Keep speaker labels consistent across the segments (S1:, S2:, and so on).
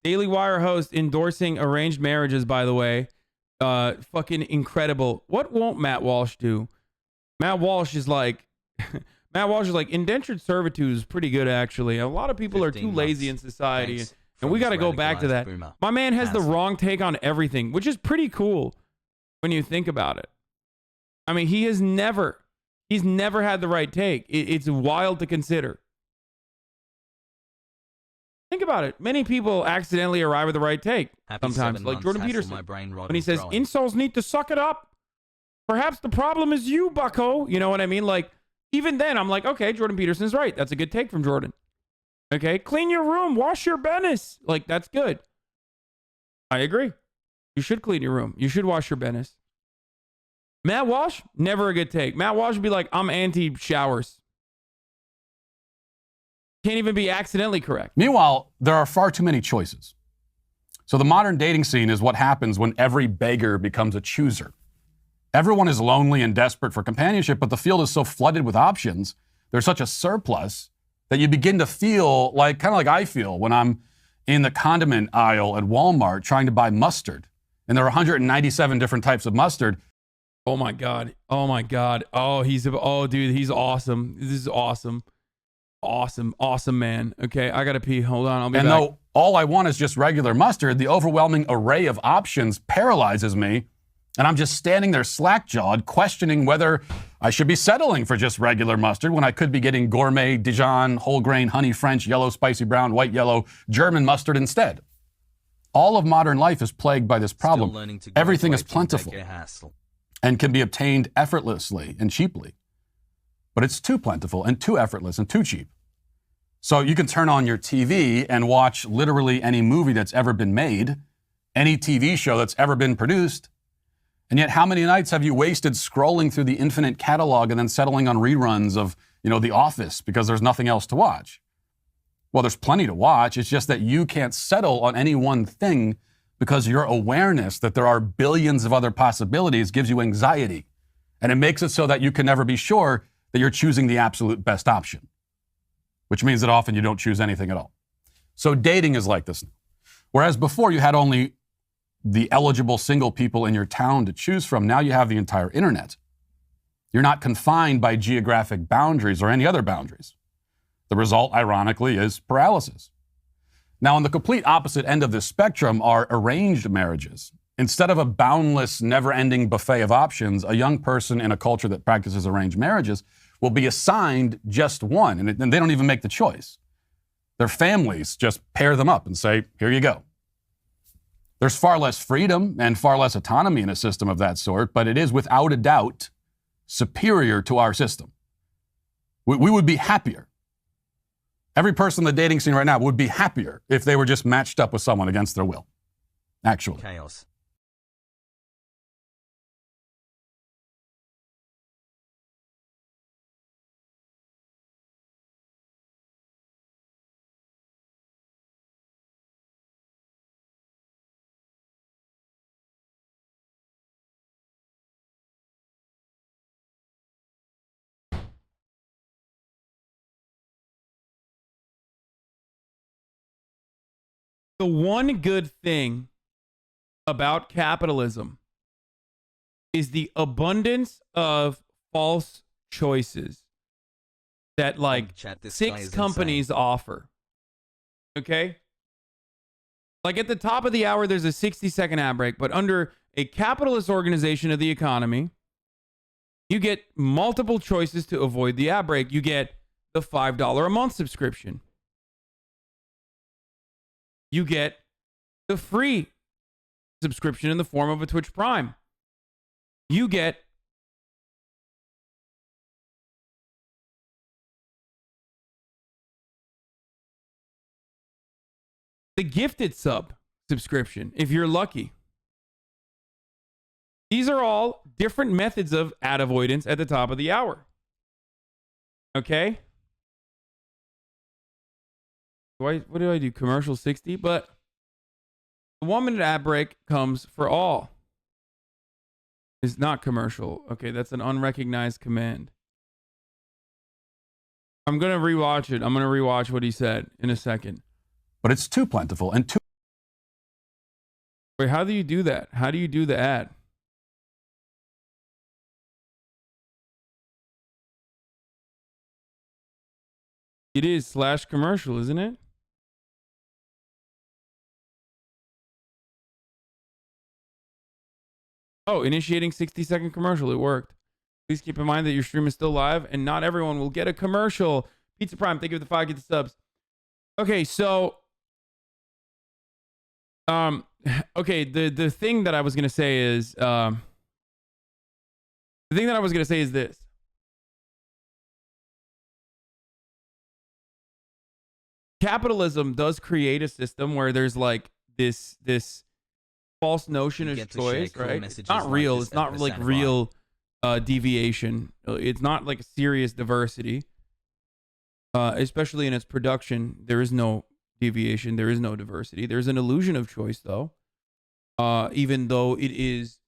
S1: Daily Wire host endorsing arranged marriages, by the way. Fucking incredible. What won't Matt Walsh do? Matt Walsh is like, indentured servitude is pretty good, actually. A lot of people are too lazy in society. And we got to go back to that. My man has the wrong take on everything, which is pretty cool when you think about it. I mean, he's never had the right take. It's wild to consider. Think about it. Many people accidentally arrive at the right take. Sometimes, like Jordan Peterson, when he says, incels need to suck it up. Perhaps the problem is you, bucko. You know what I mean? Like, even then, I'm like, okay, Jordan Peterson's right. That's a good take from Jordan. Okay, clean your room, wash your Bennis. Like, that's good. I agree. You should clean your room. You should wash your Bennis. Matt Walsh, never a good take. Matt Walsh would be like, I'm anti-showers. Can't even be accidentally correct.
S2: Meanwhile, there are far too many choices. So the modern dating scene is what happens when every beggar becomes a chooser. Everyone is lonely and desperate for companionship, but the field is so flooded with options, there's such a surplus that you begin to feel like, kind of like I feel when I'm in the condiment aisle at Walmart trying to buy mustard. And there are 197 different types of mustard.
S1: Oh my God. Oh my God. Oh, dude, he's awesome. This is awesome. Awesome, man. Okay, I gotta pee. Hold on, I'll be back.
S2: And though all I want is just regular mustard, the overwhelming array of options paralyzes me, and I'm just standing there slack-jawed, questioning whether I should be settling for just regular mustard when I could be getting gourmet, Dijon, whole grain, honey French, yellow, spicy brown, white, yellow, German mustard instead. All of modern life is plagued by this problem. Everything is plentiful and can be obtained effortlessly and cheaply. But it's too plentiful and too effortless and too cheap. So you can turn on your TV and watch literally any movie that's ever been made, any TV show that's ever been produced. And yet how many nights have you wasted scrolling through the infinite catalog and then settling on reruns of, The Office because there's nothing else to watch? Well, there's plenty to watch. It's just that you can't settle on any one thing because your awareness that there are billions of other possibilities gives you anxiety. And it makes it so that you can never be sure that you're choosing the absolute best option, which means that often you don't choose anything at all. So dating is like this now. Whereas before you had only the eligible single people in your town to choose from, now you have the entire internet. You're not confined by geographic boundaries or any other boundaries. The result, ironically, is paralysis. Now, on the complete opposite end of this spectrum are arranged marriages. Instead of a boundless, never-ending buffet of options, a young person in a culture that practices arranged marriages will be assigned just one, and they don't even make the choice. Their families just pair them up and say, here you go. There's far less freedom and far less autonomy in a system of that sort, but it is without a doubt superior to our system. We would be happier. Every person in the dating scene right now would be happier if they were just matched up with someone against their will. Actually.
S3: Chaos.
S1: The one good thing about capitalism is the abundance of false choices that six companies offer. Okay? Like at the top of the hour, there's a 60-second ad break, but under a capitalist organization of the economy, you get multiple choices to avoid the ad break. You get the $5 a month subscription. You get the free subscription in the form of a Twitch Prime. You get the gifted sub subscription if you're lucky. These are all different methods of ad avoidance at the top of the hour. Okay? What do I do? Commercial 60? But the 1 minute ad break comes for all. It's not commercial. Okay, that's an unrecognized command. I'm going to rewatch it. I'm going to rewatch what he said in a second.
S2: But it's too plentiful and too
S1: Wait, how do you do that? How do you do the ad? It is /commercial, isn't it? Oh, initiating 60-second commercial. It worked. Please keep in mind that your stream is still live and not everyone will get a commercial. Pizza Prime, thank you for the 5, get the subs. Okay, so okay, the thing that I was gonna say is this. Capitalism does create a system where there's like this false notion of choice, right? It's not real. It's not like real deviation. It's not like a serious diversity. Especially in its production, there is no deviation. There is no diversity. There's an illusion of choice, though. Even though it is,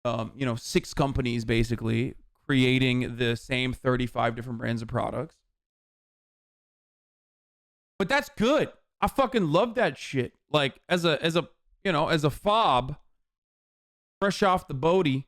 S1: 6 companies basically creating the same 35 different brands of products. But that's good. I fucking love that shit. Like as a fob, fresh off the boaty,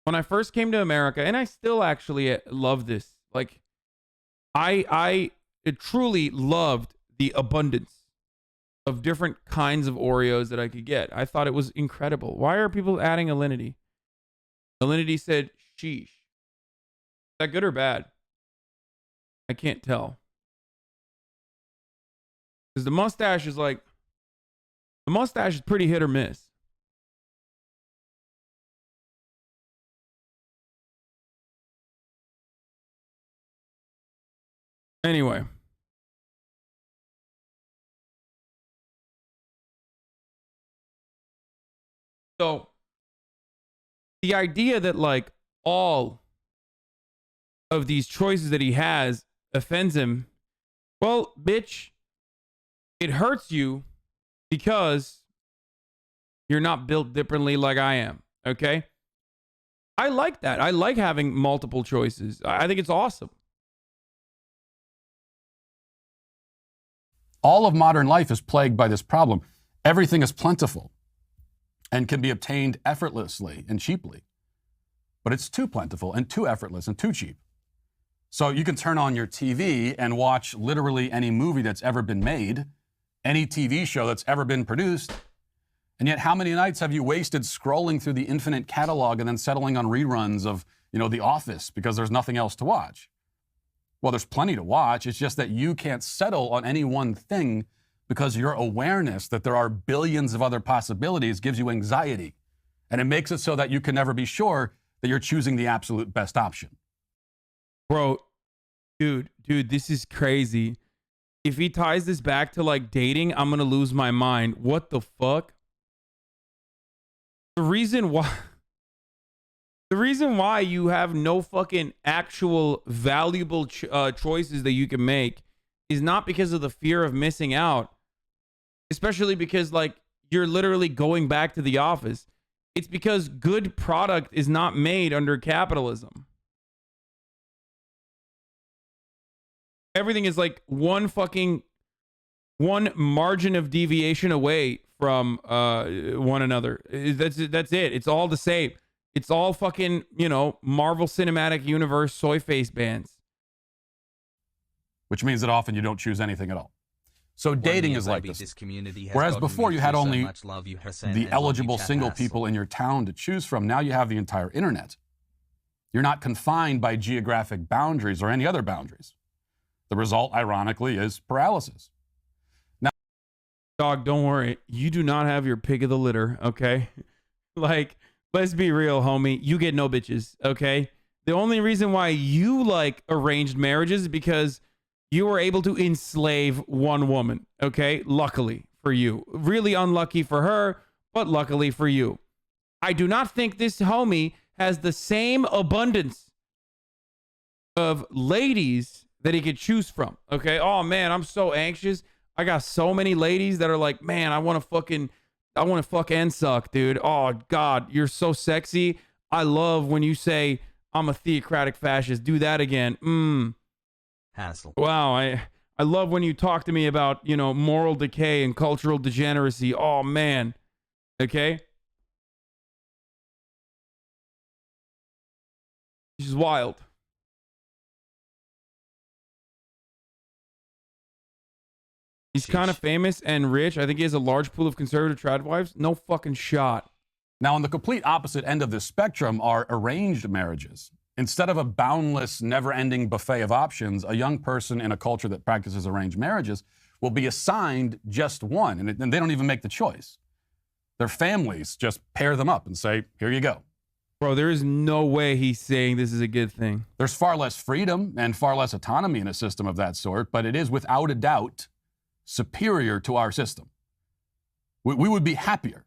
S1: when I first came to America, and I still actually love this. Like I truly loved the abundance of different kinds of Oreos that I could get. I thought it was incredible. Why are people adding Alinity? Alinity said, sheesh. Is that good or bad? I can't tell. Because the mustache is pretty hit or miss. Anyway. So, the idea that like all of these choices that he has offends him, well, bitch, it hurts you because you're not built differently like I am, okay? I like that. I like having multiple choices. I think it's awesome.
S2: All of modern life is plagued by this problem. Everything is plentiful and can be obtained effortlessly and cheaply. But it's too plentiful and too effortless and too cheap. So you can turn on your TV and watch literally any movie that's ever been made, any TV show that's ever been produced. And yet how many nights have you wasted scrolling through the infinite catalog and then settling on reruns of, The Office because there's nothing else to watch? Well, there's plenty to watch. It's just that you can't settle on any one thing because your awareness that there are billions of other possibilities gives you anxiety. And it makes it so that you can never be sure that you're choosing the absolute best option.
S1: Bro, dude, this is crazy. If he ties this back to like dating, I'm going to lose my mind. What the fuck? The reason why you have no fucking actual valuable choices that you can make is not because of the fear of missing out, especially because like you're literally going back to the office. It's because good product is not made under capitalism. Everything is like one margin of deviation away from one another. That's it. It's all the same. It's all fucking, Marvel Cinematic Universe soy face bands.
S2: Which means that often you don't choose anything at all. So dating is like this. Whereas before you had only the eligible single people in your town to choose from, now you have the entire internet. You're not confined by geographic boundaries or any other boundaries. The result, ironically, is paralysis. Now,
S1: dog, don't worry. You do not have your pick of the litter, okay? Like, let's be real, homie. You get no bitches, okay? The only reason why you like arranged marriages is because you were able to enslave one woman, okay? Luckily for you. Really unlucky for her, but luckily for you. I do not think this homie has the same abundance of ladies that he could choose from, okay? Oh, man, I'm so anxious. I got so many ladies that are like, man, I want to fuck and suck, dude. Oh, God, you're so sexy. I love when you say, I'm a theocratic fascist. Do that again.
S3: Hassle.
S1: Wow, I love when you talk to me about, moral decay and cultural degeneracy. Oh, man. Okay? She's wild. He's kind of famous and rich. I think he has a large pool of conservative trad wives. No fucking shot.
S2: Now, on the complete opposite end of this spectrum are arranged marriages. Instead of a boundless, never-ending buffet of options, a young person in a culture that practices arranged marriages will be assigned just one, and they don't even make the choice. Their families just pair them up and say, here you go.
S1: Bro, there is no way he's saying this is a good thing.
S2: There's far less freedom and far less autonomy in a system of that sort, but it is without a doubt superior to our system. We would be happier.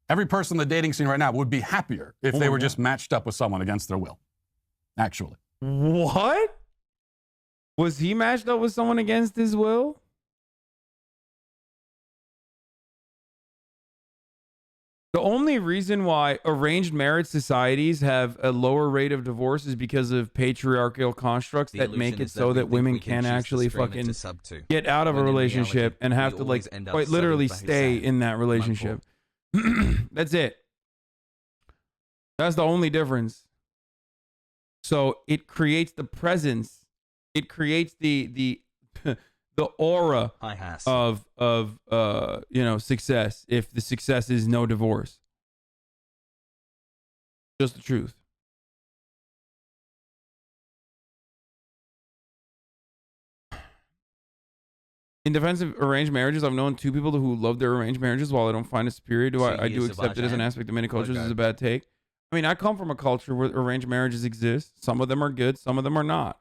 S2: Every person in the dating scene right now would be happier if they were just matched up with someone against their will. Actually.
S1: What? Was he matched up with someone against his will? The only reason why arranged marriage societies have a lower rate of divorce is because of patriarchal constructs that make it so that women can actually fucking get out of a relationship and have to like quite literally stay in that relationship. That's it. That's the only difference. So it creates the presence. It creates the aura of success if the success is no divorce. Just the truth. In defense of arranged marriages, I've known two people who love their arranged marriages. While I don't find it superior, I do accept it as an aspect of many cultures as a bad take. I mean, I come from a culture where arranged marriages exist. Some of them are good, some of them are not.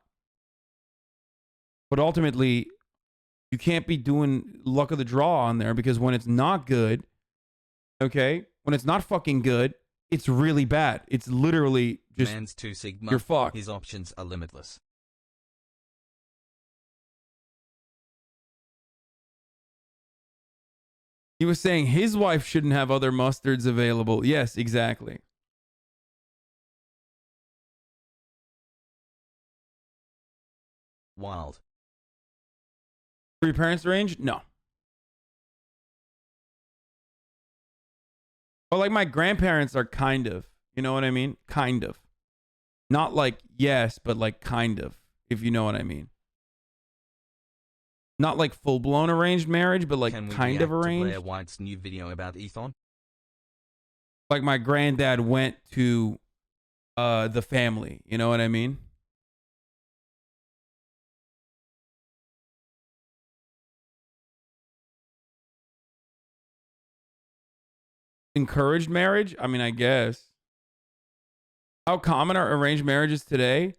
S1: But ultimately, you can't be doing luck of the draw on there, because when it's not good, okay, when it's not fucking good, it's really bad. It's literally just
S3: Man's 2 Sigma.
S1: You're fucked.
S3: His options are limitless.
S1: He was saying his wife shouldn't have other mustards available. Yes, exactly.
S3: Wild.
S1: Were your parents arranged? No. But like my grandparents are kind of. You know what I mean? Kind of. Not like yes, but like kind of. If you know what I mean. Not like full-blown arranged marriage, but like kind of arranged.
S3: Blair White's new video about Ethon?
S1: Like my granddad went to the family. You know what I mean? Encouraged marriage? I mean, I guess. How common are arranged marriages today?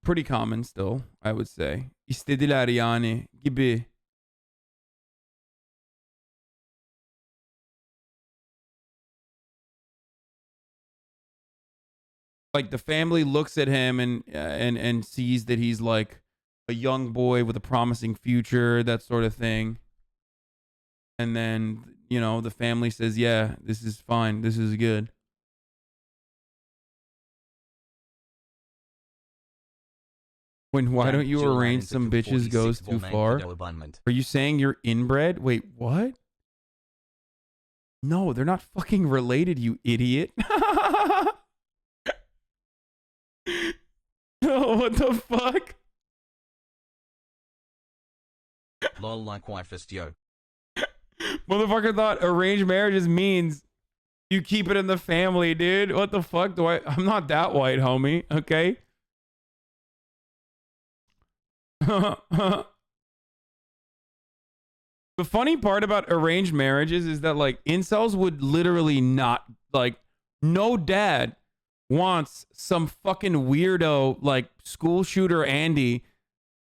S1: Pretty common still, I would say. İstediler yani gibi. Like the family looks at him and sees that he's like a young boy with a promising future, that sort of thing. And then, you know, the family says, yeah, this is fine. This is good. Why don't you arrange some bitches goes too far? Are you saying you're inbred? Wait, what? No, they're not fucking related, you idiot. Oh, what the fuck?
S3: Lol, like wifest, yo.
S1: Motherfucker thought arranged marriages means you keep it in the family, dude. What the fuck? I'm not that white, homie. Okay. The funny part about arranged marriages is that like incels would literally not, like, no dad wants some fucking weirdo like school shooter Andy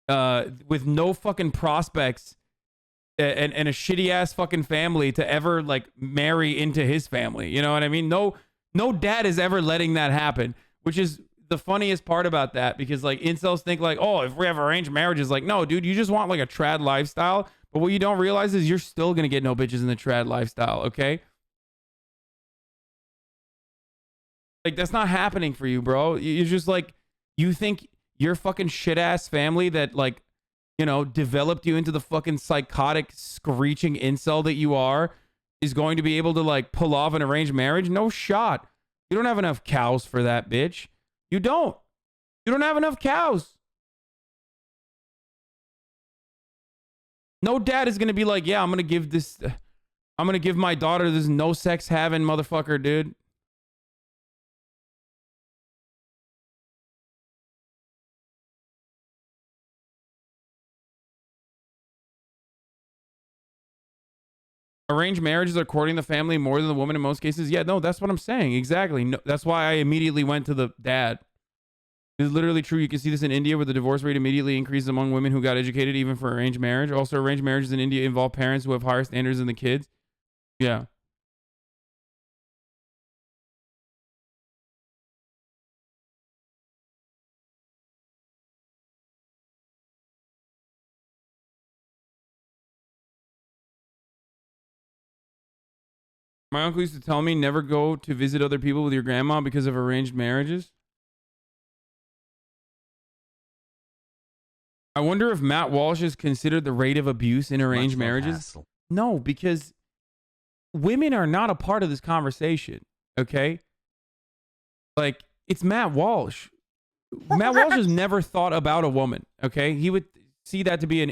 S1: with no fucking prospects and a shitty ass fucking family to ever like marry into his family. You know what I mean? No dad is ever letting that happen, which is the funniest part about that, because like incels think like, oh, if we have arranged marriages, like, no, dude, you just want like a trad lifestyle. But what you don't realize is you're still gonna get no bitches in the trad lifestyle, okay? Like, that's not happening for you, bro. You're just like, you think your fucking shit ass family that like, you know, developed you into the fucking psychotic screeching incel that you are is going to be able to like pull off an arranged marriage? No shot. You don't have enough cows for that, bitch. You don't. You don't have enough cows. No dad is going to be like, yeah, I'm going to give my daughter this no sex having motherfucker, dude. Arranged marriages are courting the family more than the woman in most cases. Yeah, no, that's what I'm saying. Exactly. No, that's why I immediately went to the dad. It's literally true. You can see this in India, where the divorce rate immediately increases among women who got educated, even for arranged marriage. Also, arranged marriages in India involve parents who have higher standards than the kids. Yeah. My uncle used to tell me never go to visit other people with your grandma because of arranged marriages. I wonder if Matt Walsh is considered the rate of abuse in arranged marriages. No, because women are not a part of this conversation. Okay. Like, it's Matt Walsh. Matt Walsh has never thought about a woman. Okay. He would see that to be an